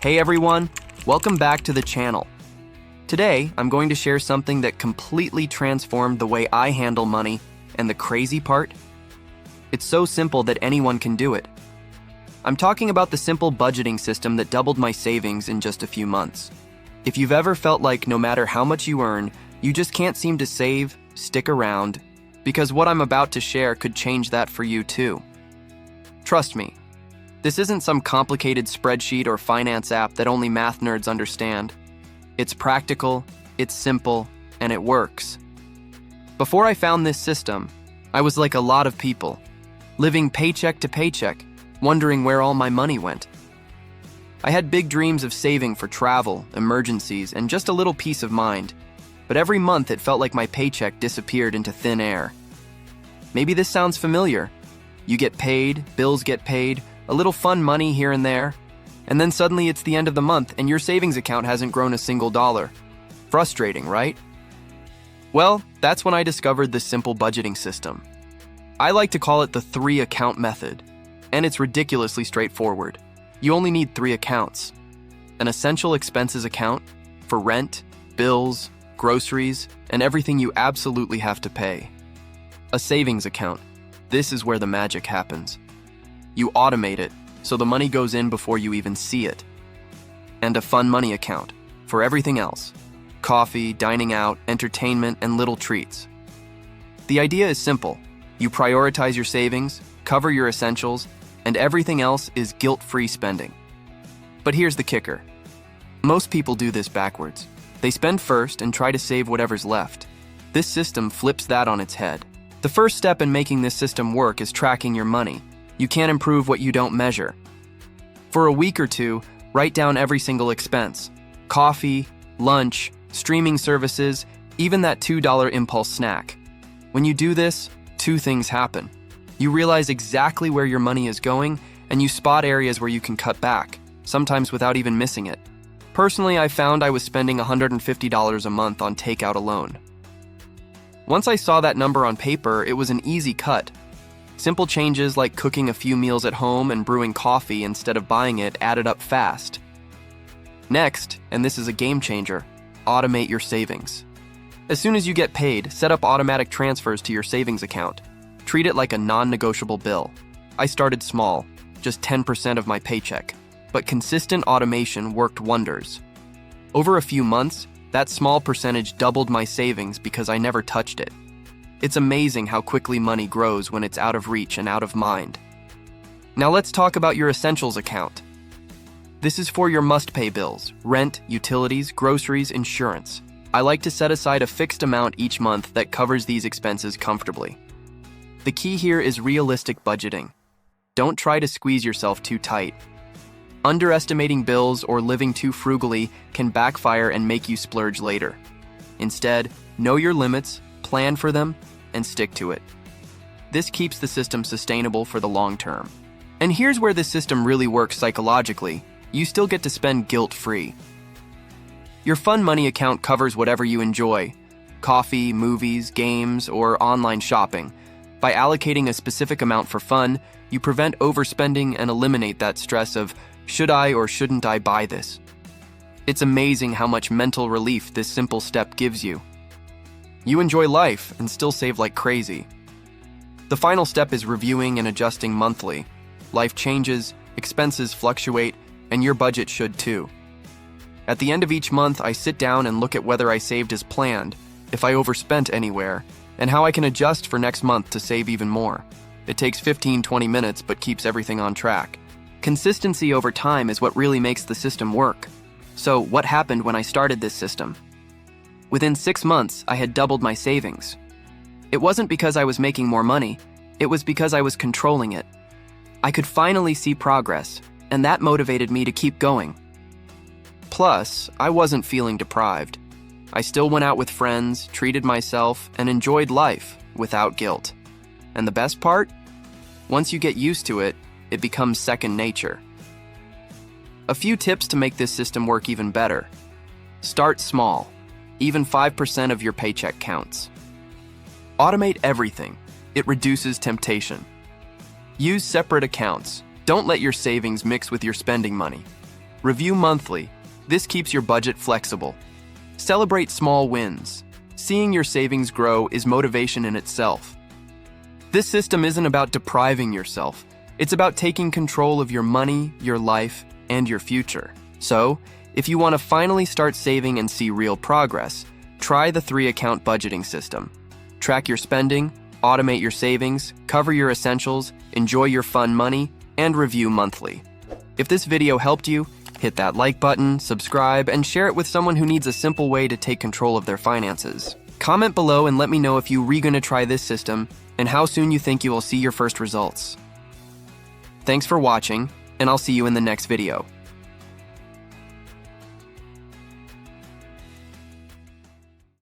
Hey everyone, welcome back to the channel. Today, I'm going to share something that completely transformed the way I handle money, and the crazy part? It's so simple that anyone can do it. I'm talking about the simple budgeting system that doubled my savings in just a few months. If you've ever felt like no matter how much you earn, you just can't seem to save, stick around, because what I'm about to share could change that for you too. Trust me. This isn't some complicated spreadsheet or finance app that only math nerds understand. It's practical, it's simple, and it works. Before I found this system, I was like a lot of people, living paycheck to paycheck, wondering where all my money went. I had big dreams of saving for travel, emergencies, and just a little peace of mind, but every month it felt like my paycheck disappeared into thin air. Maybe this sounds familiar. You get paid, bills get paid, a little fun money here and there, and then suddenly it's the end of the month and your savings account hasn't grown a single dollar. Frustrating, right? Well, that's when I discovered this simple budgeting system. I like to call it the 3-account method, and it's ridiculously straightforward. You only need 3 accounts. An essential expenses account for rent, bills, groceries, and everything you absolutely have to pay. A savings account. This is where the magic happens. You automate it, so the money goes in before you even see it. And a fun money account for everything else. Coffee, dining out, entertainment, and little treats. The idea is simple. You prioritize your savings, cover your essentials, and everything else is guilt-free spending. But here's the kicker. Most people do this backwards. They spend first and try to save whatever's left. This system flips that on its head. The first step in making this system work is tracking your money. You can't improve what you don't measure. For a week or two, write down every single expense. Coffee, lunch, streaming services, even that $2 impulse snack. When you do this, 2 things happen. You realize exactly where your money is going, and you spot areas where you can cut back, sometimes without even missing it. Personally, I found I was spending $150 a month on takeout alone. Once I saw that number on paper, it was an easy cut. Simple changes like cooking a few meals at home and brewing coffee instead of buying it added up fast. Next, and this is a game changer, automate your savings. As soon as you get paid, set up automatic transfers to your savings account. Treat it like a non-negotiable bill. I started small, just 10% of my paycheck, but consistent automation worked wonders. Over a few months, that small percentage doubled my savings because I never touched it. It's amazing how quickly money grows when it's out of reach and out of mind. Now let's talk about your essentials account. This is for your must-pay bills, rent, utilities, groceries, insurance. I like to set aside a fixed amount each month that covers these expenses comfortably. The key here is realistic budgeting. Don't try to squeeze yourself too tight. Underestimating bills or living too frugally can backfire and make you splurge later. Instead, know your limits, plan for them, and stick to it. This keeps the system sustainable for the long term. And here's where this system really works psychologically. You still get to spend guilt-free. Your fun money account covers whatever you enjoy: coffee, movies, games, or online shopping. By allocating a specific amount for fun, you prevent overspending and eliminate that stress of, should I or shouldn't I buy this? It's amazing how much mental relief this simple step gives you. You enjoy life and still save like crazy. The final step is reviewing and adjusting monthly. Life changes, expenses fluctuate, and your budget should too. At the end of each month, I sit down and look at whether I saved as planned, if I overspent anywhere, and how I can adjust for next month to save even more. It takes 15-20 minutes but keeps everything on track. Consistency over time is what really makes the system work. So what happened when I started this system? Within 6 months, I had doubled my savings. It wasn't because I was making more money, it was because I was controlling it. I could finally see progress, and that motivated me to keep going. Plus, I wasn't feeling deprived. I still went out with friends, treated myself, and enjoyed life without guilt. And the best part? Once you get used to it, it becomes second nature. A few tips to make this system work even better. Start small. Even 5% of your paycheck counts. Automate everything. It reduces temptation. Use separate accounts. Don't let your savings mix with your spending money. Review monthly. This keeps your budget flexible. Celebrate small wins. Seeing your savings grow is motivation in itself. This system isn't about depriving yourself. It's about taking control of your money, your life, and your future. So, if you want to finally start saving and see real progress, try the 3-account budgeting system. Track your spending, automate your savings, cover your essentials, enjoy your fun money, and review monthly. If this video helped you, hit that like button, subscribe, and share it with someone who needs a simple way to take control of their finances. Comment below and let me know if you're gonna try this system and how soon you think you will see your first results. Thanks for watching, and I'll see you in the next video.